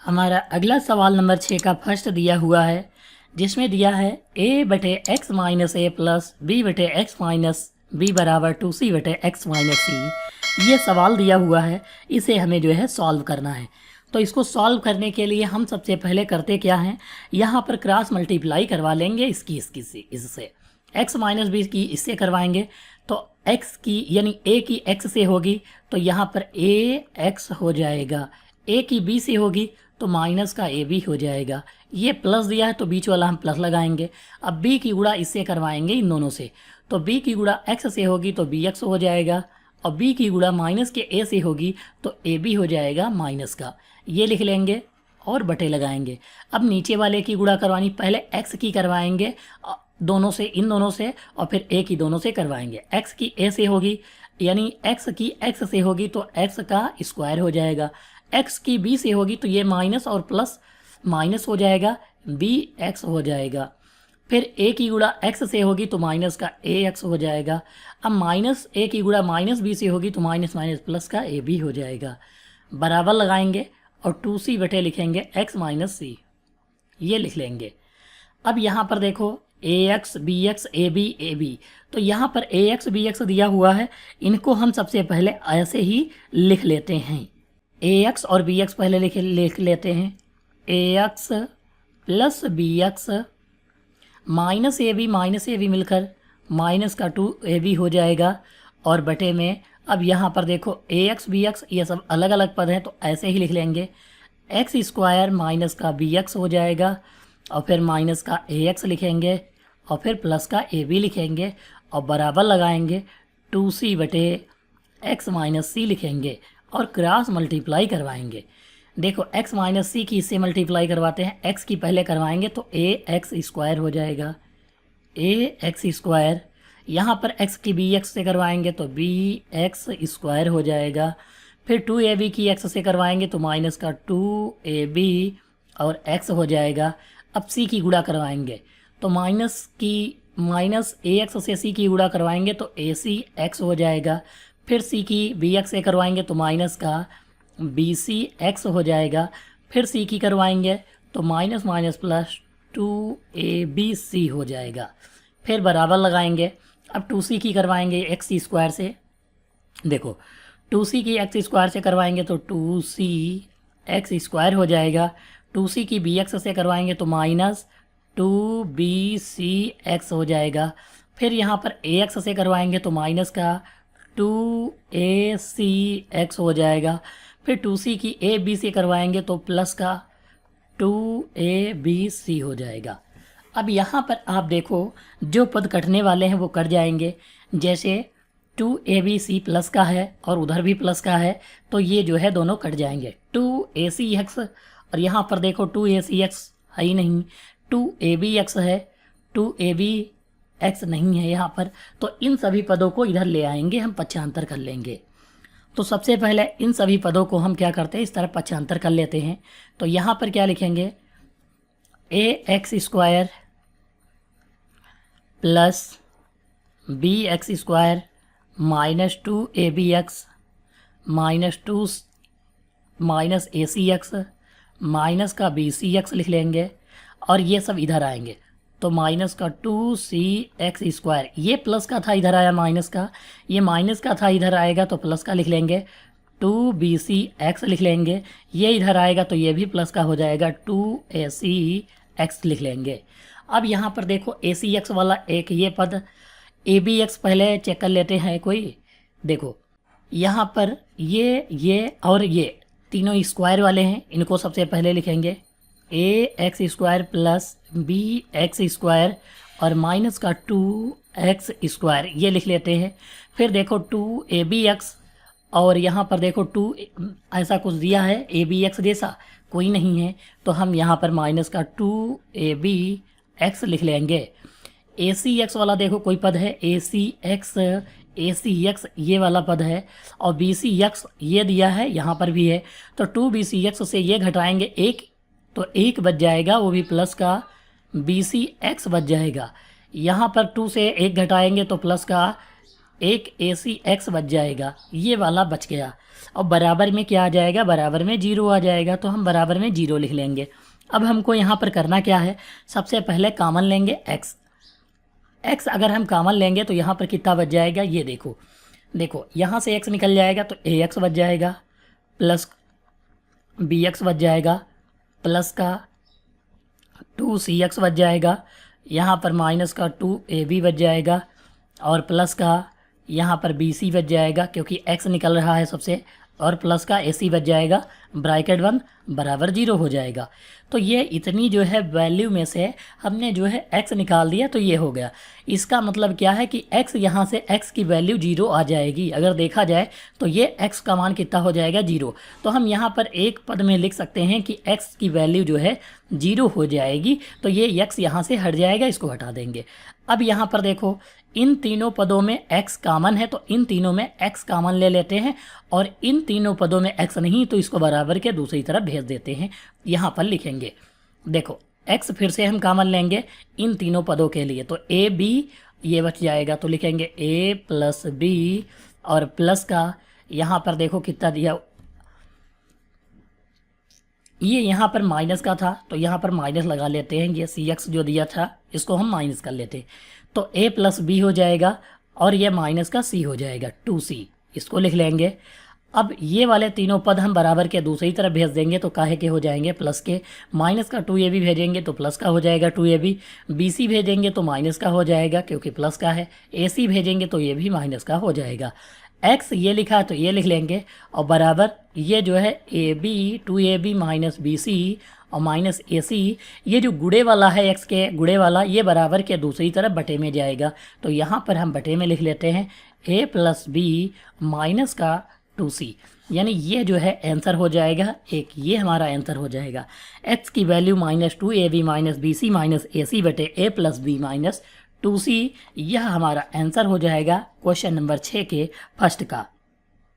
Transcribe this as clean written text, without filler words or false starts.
हमारा अगला सवाल नंबर 6 का फर्स्ट दिया हुआ है, जिसमें दिया है a बटे एक्स माइनस ए प्लस बी बटे एक्स माइनस बी बराबर 2c बटे एक्स माइनस सी। ये सवाल दिया हुआ है, इसे हमें जो है सॉल्व करना है। तो इसको सॉल्व करने के लिए हम सबसे पहले करते क्या हैं, यहाँ पर क्रॉस मल्टीप्लाई करवा लेंगे इसकी से इससे। x माइनस बी की इससे करवाएंगे तो x की यानी a की x से होगी तो यहाँ पर a x हो जाएगा, a की b से होगी तो माइनस का ए बी हो जाएगा। ये प्लस दिया है तो बीच वाला हम प्लस लगाएंगे। अब b की गुणा इससे करवाएंगे इन दोनों से, तो b की गुणा x से होगी तो बी एक्स हो जाएगा, और b की गुणा माइनस के a से होगी तो ए बी हो जाएगा माइनस का। ये लिख लेंगे और बटे लगाएंगे। अब नीचे वाले की गुणा करवानी, पहले x की करवाएंगे दोनों से, इन दोनों से, और फिर a की दोनों से करवाएंगे। x की a से होगी यानी x की x से होगी तो x का स्क्वायर हो जाएगा, x की b से होगी तो ये माइनस और प्लस माइनस हो जाएगा, bx हो जाएगा। फिर a की गुणा x से होगी तो माइनस का ax हो जाएगा। अब माइनस a की गुणा माइनस b से होगी तो माइनस माइनस प्लस का ab हो जाएगा। बराबर लगाएंगे और 2c बटे लिखेंगे x माइनस सी, ये लिख लेंगे। अब यहाँ पर देखो ax bx ab ab, तो यहाँ पर ax bx दिया हुआ है, इनको हम सबसे पहले ऐसे ही लिख लेते हैं। ax और bx पहले लिख लेते हैं, ax plus bx minus A B मिलकर माइनस का 2ab हो जाएगा, और बटे में अब यहाँ पर देखो ax bx ये सब अलग अलग पद हैं तो ऐसे ही लिख लेंगे, एक्स स्क्वायर माइनस का bx हो जाएगा, और फिर माइनस का ax लिखेंगे, और फिर प्लस का ab लिखेंगे, और बराबर लगाएंगे 2c बटे x माइनस सी लिखेंगे, और क्रॉस मल्टीप्लाई करवाएंगे। देखो x माइनस सी की इससे मल्टीप्लाई करवाते हैं, x की पहले करवाएंगे तो a एक्स स्क्वायर हो जाएगा, a एक्स स्क्वायर। यहाँ पर x की बी एक्स से करवाएंगे तो बी एक्स स्क्वायर हो जाएगा। फिर 2ab की x से करवाएंगे तो माइनस का 2ab और x हो जाएगा। अब c की गुणा करवाएंगे तो माइनस ax से c की गुणा करवाएंगे तो ac x हो जाएगा। फिर c की bx से करवाएंगे तो माइनस का bc x हो जाएगा। फिर c की करवाएंगे तो माइनस माइनस प्लस 2abc हो जाएगा। फिर बराबर लगाएंगे। अब 2c की करवाएंगे एक्स स्क्वायर से, देखो 2c की एक्स स्क्वायर से करवाएंगे तो 2c एक्स स्क्वायर हो जाएगा। 2c की bx से करवाएंगे तो माइनस 2bc x हो जाएगा। फिर यहाँ पर ax से करवाएंगे तो माइनस का 2ac x हो जाएगा। फिर 2c की ab से करवाएंगे तो प्लस का 2abc हो जाएगा। अब यहाँ पर आप देखो जो पद कटने वाले हैं वो कट जाएंगे, जैसे 2abc प्लस का है और उधर भी प्लस का है तो ये जो है दोनों कट जाएंगे। 2acx और यहाँ पर देखो 2acx है ही नहीं, 2abx है, 2abx नहीं है यहाँ पर, तो इन सभी पदों को इधर ले आएंगे, हम पक्षांतर कर लेंगे। तो सबसे पहले इन सभी पदों को हम क्या करते हैं, इस तरह पक्षांतर कर लेते हैं। तो यहाँ पर क्या लिखेंगे, ax square plus bx square minus 2abx minus minus acx minus का bcx लिख लेंगे, और ये सब इधर आएंगे तो माइनस का 2cx स्क्वायर, ये प्लस का था इधर आया माइनस का, ये माइनस का था इधर आएगा तो प्लस का लिख लेंगे, 2bcx लिख लेंगे, ये इधर आएगा तो ये भी प्लस का हो जाएगा, 2acx लिख लेंगे। अब यहाँ पर देखो acx वाला एक ये पद, abx पहले चेक कर लेते हैं कोई, देखो यहाँ पर ये और ये तीनों स्क्वायर वाले हैं, इनको सबसे पहले लिखेंगे ax square plus bx square और माइनस का 2x स्क्वायर, ये लिख लेते हैं। फिर देखो 2abx और यहाँ पर देखो 2 ऐसा कुछ दिया है abx जैसा कोई नहीं है तो हम यहाँ पर माइनस का 2abx लिख लेंगे। acx वाला देखो कोई पद है, acx ये वाला पद है, और bcx ये दिया है यहाँ पर भी है, तो 2bcx से ये घटाएंगे एक तो एक बच जाएगा, वो भी प्लस का bcx बच जाएगा। यहाँ पर 2 से एक घटाएंगे तो प्लस का एक ए सी एक्स बच जाएगा, ये वाला बच गया। और बराबर में क्या आ जाएगा, बराबर में 0 आ जाएगा, तो हम बराबर में 0 लिख लेंगे। अब हमको यहाँ पर करना क्या है, सबसे पहले कॉमन लेंगे x। x अगर हम कॉमन लेंगे तो यहाँ पर कितना बच जाएगा, ये देखो देखो यहाँ से x निकल जाएगा तो ax बच जाएगा, प्लस bx बच जाएगा, प्लस का 2cx बच जाएगा, यहाँ पर माइनस का 2ab बच जाएगा, और प्लस का यहाँ पर bc बच जाएगा क्योंकि x निकल रहा है सबसे, और प्लस का ac बच जाएगा, ब्रैकेट 1 बराबर 0 हो जाएगा। तो ये इतनी जो है वैल्यू में से हमने जो है x निकाल दिया, तो ये हो गया। इसका मतलब क्या है कि x यहाँ से x की वैल्यू 0 आ जाएगी। अगर देखा जाए तो ये x का मान कितना हो जाएगा, 0। तो हम यहाँ पर एक पद में लिख सकते हैं कि x की वैल्यू जो है 0 हो जाएगी। तो ये x यहाँ से हट जाएगा, इसको हटा देंगे। अब यहाँ पर देखो इन तीनों पदों में x कॉमन है, तो इन तीनों में x कॉमन ले लेते हैं, और इन तीनों पदों में x नहीं तो इसको बराबर के दूसरी तरफ भेज देते हैं। यहाँ पर लिखेंगे, देखो x फिर से हम कॉमन लेंगे इन तीनों पदों के लिए, तो a b ये बच जाएगा, तो लिखेंगे a प्लस b, और प्लस का यहाँ पर देखो कितना दिया, ये यहाँ पर माइनस का था तो यहाँ पर माइनस लगा लेते हैं। ये cx जो दिया था इसको हम माइनस कर लेते, तो a प्लस b हो जाएगा, और ये माइनस का c हो जाएगा 2c, इसको लिख लेंगे। अब ये वाले तीनों पद हम बराबर के दूसरी तरफ भेज देंगे, तो काहे के हो जाएंगे, प्लस के। माइनस का 2ab भेजेंगे तो प्लस का हो जाएगा 2ab, bc भेजेंगे तो माइनस का हो जाएगा क्योंकि प्लस का है, ac भेजेंगे तो ये भी माइनस का हो जाएगा। x ये लिखा तो ये लिख लेंगे, और बराबर ये जो है ab 2ab माइनस bc और माइनस ac, ये जो गुड़े वाला है x के गुड़े वाला, ये बराबर के दूसरी तरफ बटे में जाएगा। तो यहाँ पर हम बटे में लिख लेते हैं a प्लस b माइनस का 2c, यानी ये जो है आंसर हो जाएगा एक, ये हमारा आंसर हो जाएगा। x की value minus 2ab minus bc minus ac बटे a plus b minus 2c, यह हमारा आंसर हो जाएगा क्वेश्चन नंबर 6 के फर्स्ट का।